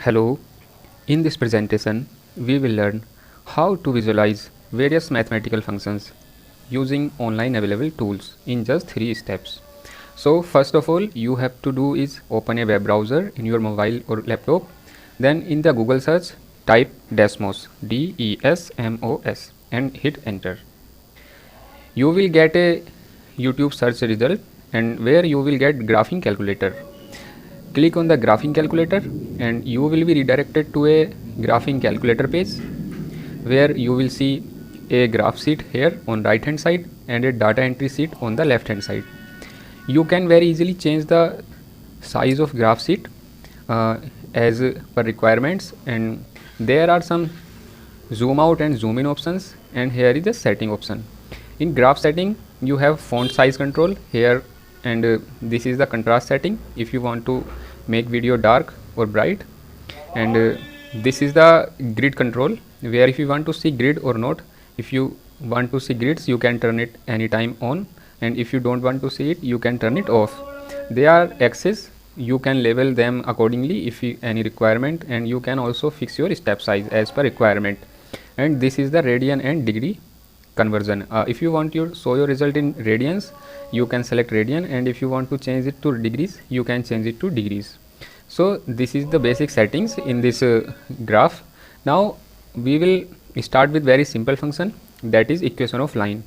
Hello, in this presentation we will learn how to visualize various mathematical functions using online available tools in just 3 steps. So first of all you have to do is open a web browser in your mobile or laptop, then in the Google search type Desmos DESMOS and hit enter. You will get a YouTube search result and where you will get graphing calculator. Click on the graphing calculator and you will be redirected to a graphing calculator page where you will see a graph sheet here on right hand side and a data entry sheet on the left hand side. You can very easily change the size of graph sheet as per requirements, and there are some zoom out and zoom in options, and here is the setting option. In graph setting you have font size control here, and this is the contrast setting if you want to make video dark or bright, and this is the grid control where if you want to see grid or not. If you want to see grids you can turn it anytime on, and if you don't want to see it you can turn it off. They are axes, you can label them accordingly if any requirement, and you can also fix your step size as per requirement. And this is the radian and degree conversion. If you want to show your result in radians you can select radian, and if you want to change it to degrees you can change it to degrees. So this is the basic settings in this graph. Now we will start with very simple function, that is equation of line.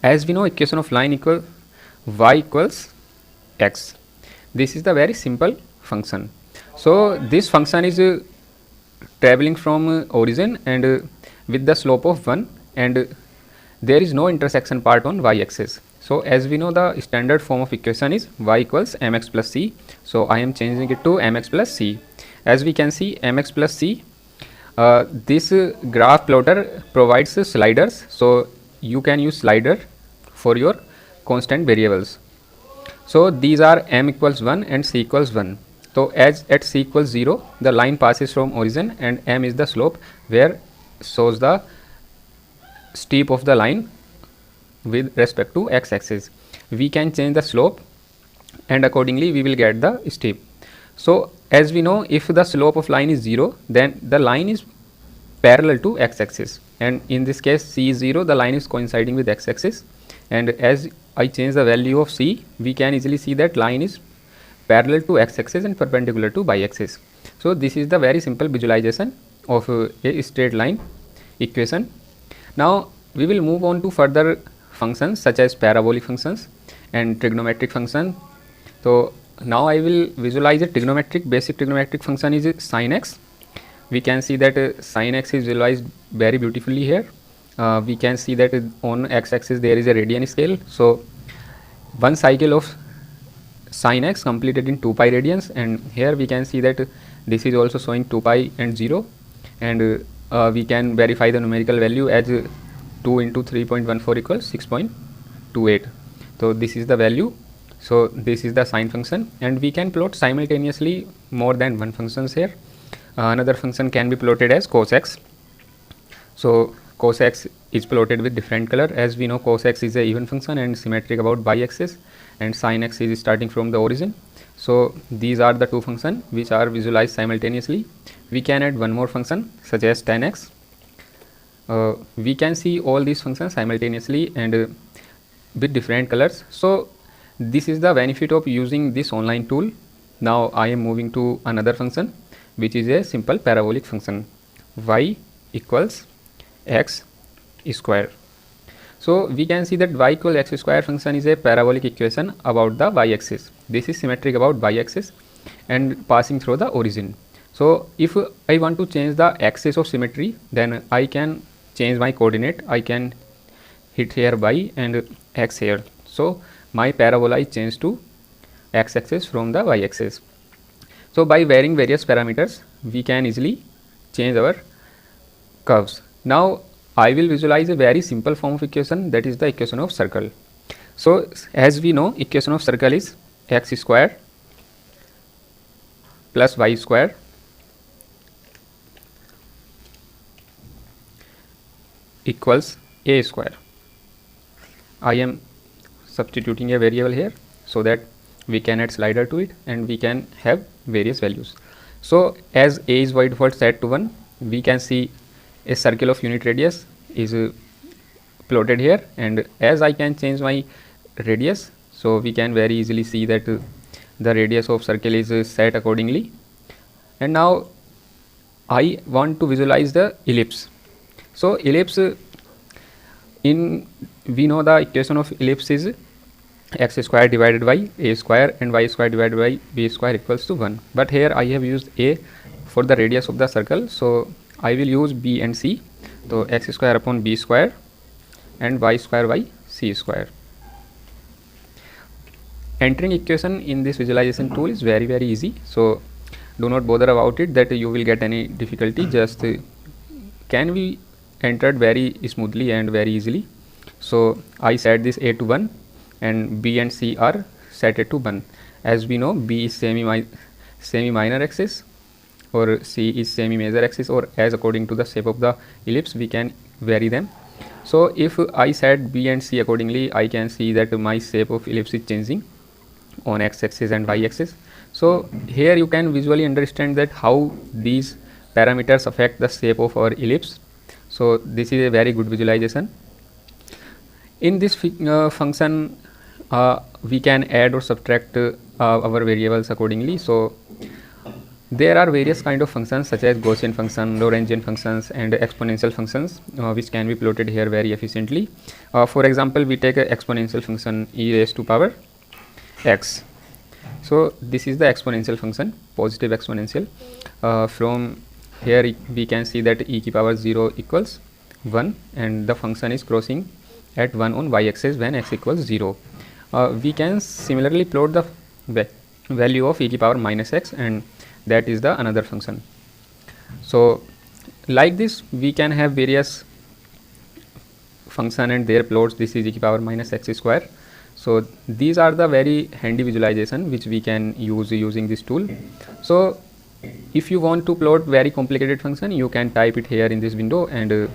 As we know, equation of line equal y equals x. This is the very simple function. So this function is traveling from origin and with the slope of 1, and there is no intersection part on y axis. So as we know, the standard form of equation is y equals mx plus c. So I am changing it to mx plus c. As we can see, mx plus c, this graph plotter provides sliders, so you can use slider for your constant variables. So these are m equals 1 and c equals 1. So as at c equals 0 the line passes from origin, and m is the slope where shows the steep of the line with respect to x axis. We can change the slope and accordingly we will get the steep. So as we know, if the slope of line is 0 then the line is parallel to x axis, and in this case c is 0, the line is coinciding with x axis, and as I change the value of c we can easily see that line is parallel to x axis and perpendicular to y axis. So this is the very simple visualization of a straight line equation. Now we will move on to further functions such as parabolic functions and trigonometric function. So now I will visualize a basic trigonometric function is sin x. We can see that sin x is visualized very beautifully here. We can see that on x axis there is a radian scale. So one cycle of sin x completed in 2 pi radians, and here we can see that this is also showing 2 pi and 0, and we can verify the numerical value as 2 into 3.14 equals 6.28. So this is the value. So this is the sine function, and we can plot simultaneously more than one functions here. Another function can be plotted as cos x. So cos x is plotted with different color. As we know, cos x is a even function and symmetric about y axis, and sin x is starting from the origin. So these are the two functions which are visualized simultaneously. We can add one more function such as tan x. We can see all these functions simultaneously and with different colors. So this is the benefit of using this online tool. Now I am moving to another function which is a simple parabolic function, y equals x square. So we can see that y equals x square function is a parabolic equation about the y axis. This is symmetric about y axis and passing through the origin. So if I want to change the axis of symmetry, then I can change my coordinate. I can hit here y and x here. So my parabola is changed to x axis from the y axis. So by varying various parameters we can easily change our curves. Now I will visualize a very simple form of equation, that is the equation of circle. So as we know, equation of circle is x square plus y square equals a square. I am substituting a variable here so that we can add slider to it and we can have various values. So as a is by default set to 1, we can see a circle of unit radius is plotted here, and as I can change my radius, so we can very easily see that the radius of circle is set accordingly. And now I want to visualize the ellipse. So ellipse, in we know the equation of ellipse is x square divided by a square and y square divided by b square equals to 1. But here I have used a for the radius of the circle, so I will use b and c. So x square upon b square and y square by c square. Entering equation in this visualization tool is very easy, so do not bother about it that you will get any difficulty. Just can be entered very smoothly and very easily. So I set this a to 1 and b and c are set to 1. As we know, b is semi minor axis or c is semi major axis, or as according to the shape of the ellipse we can vary them. So if I set b and c accordingly, I can see that my shape of ellipse is changing on x axis and y axis. So here you can visually understand that how these parameters affect the shape of our ellipse. So this is a very good visualization. In this function we can add or subtract our variables accordingly. So there are various kind of functions such as Gaussian function, Lorentzian functions and exponential functions which can be plotted here very efficiently. For example, we take an exponential function e raised to power x. So this is the exponential function, positive exponential. From here we can see that e to power 0 equals 1 and the function is crossing at 1 on y axis when x equals 0. We can similarly plot the value of e to power minus x, and that is the another function. So like this we can have various function and their plots. This is e to power minus x square. So these are the very handy visualization which we can use using this tool. So if you want to plot very complicated function, you can type it here in this window and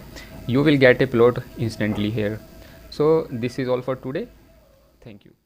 you will get a plot instantly here. So this is all for today. Thank you.